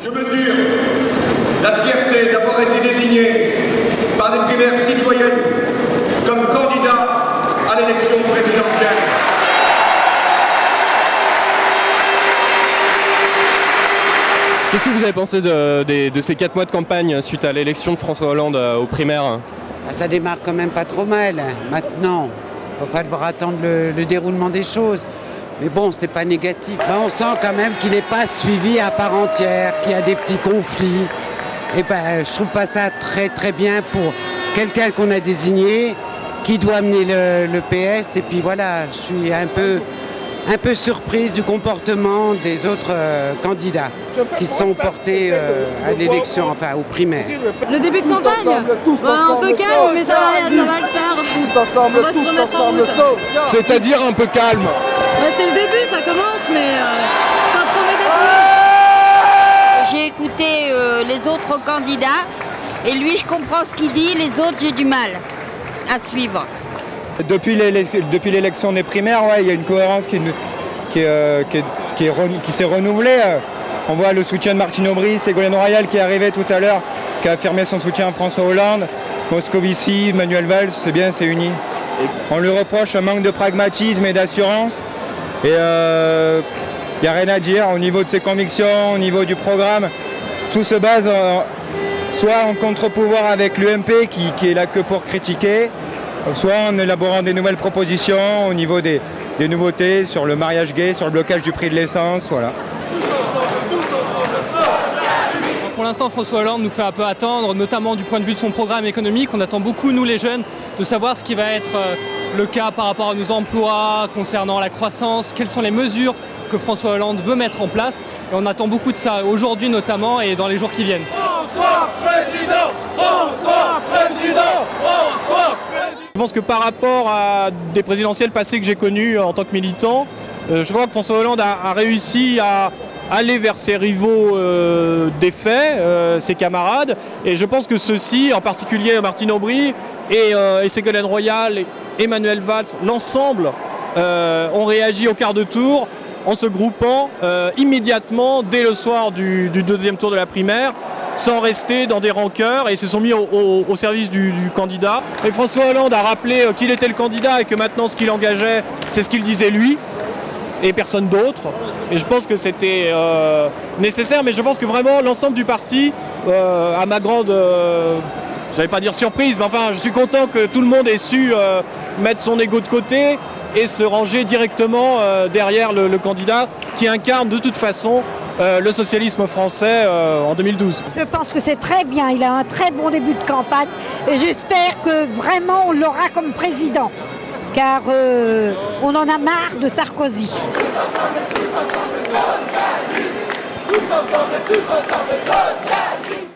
Je mesure la fierté d'avoir été désigné par des primaires citoyennes comme candidat à l'élection présidentielle. Qu'est-ce que vous avez pensé de ces 4 mois de campagne suite à l'élection de François Hollande aux primaires? Ça démarre quand même pas trop mal. Maintenant, il va falloir attendre le déroulement des choses. Mais bon, c'est pas négatif. On sent quand même qu'il n'est pas suivi à part entière, qu'il y a des petits conflits. Et je trouve pas ça très bien pour quelqu'un qu'on a désigné, qui doit amener le PS. Et puis voilà, je suis un peu surprise du comportement des autres candidats qui se sont portés à l'élection, enfin aux primaires. Le début de campagne, un peu calme, mais ça va le faire. On va se remettre en route. C'est-à-dire un peu calme? C'est le début, ça commence, mais ça promet d'être mieux. J'ai écouté les autres candidats et lui, je comprends ce qu'il dit, les autres, j'ai du mal à suivre. Depuis l'élection des primaires, ouais, il y a une cohérence qui s'est renouvelée. On voit le soutien de Martine Aubry, Ségolène Royal qui est arrivé tout à l'heure, qui a affirmé son soutien à François Hollande, Moscovici, Manuel Valls, c'est bien, c'est uni. On lui reproche un manque de pragmatisme et d'assurance. Et il n'y a rien à dire au niveau de ses convictions, au niveau du programme. Tout se base soit en contre-pouvoir avec l'UMP qui est là que pour critiquer, soit en élaborant des nouvelles propositions au niveau des nouveautés sur le mariage gay, sur le blocage du prix de l'essence, voilà. Pour l'instant, François Hollande nous fait un peu attendre, notamment du point de vue de son programme économique. On attend beaucoup, nous les jeunes, de savoir ce qui va être le cas par rapport à nos emplois, concernant la croissance, quelles sont les mesures que François Hollande veut mettre en place. Et on attend beaucoup de ça aujourd'hui notamment et dans les jours qui viennent. François Président! François Président! François Président! Je pense que par rapport à des présidentielles passées que j'ai connues en tant que militant, je crois que François Hollande a réussi à aller vers ses rivaux défaits, ses camarades. Et je pense que ceux-ci, en particulier Martine Aubry et Ségolène Royal et Manuel Valls, l'ensemble, ont réagi au quart de tour en se groupant immédiatement dès le soir du deuxième tour de la primaire, sans rester dans des rancœurs, et se sont mis au service du candidat. Et François Hollande a rappelé qu'il était le candidat et que maintenant ce qu'il engageait, c'est ce qu'il disait lui et personne d'autre. Et je pense que c'était nécessaire, mais je pense que vraiment l'ensemble du parti, à ma grande, j'allais pas dire surprise, mais enfin je suis content que tout le monde ait su mettre son ego de côté et se ranger directement derrière le candidat qui incarne de toute façon le socialisme français en 2012. Je pense que c'est très bien, il a un très bon début de campagne et j'espère que vraiment on l'aura comme président, car on en a marre de Sarkozy. Tous ensemble, socialistes.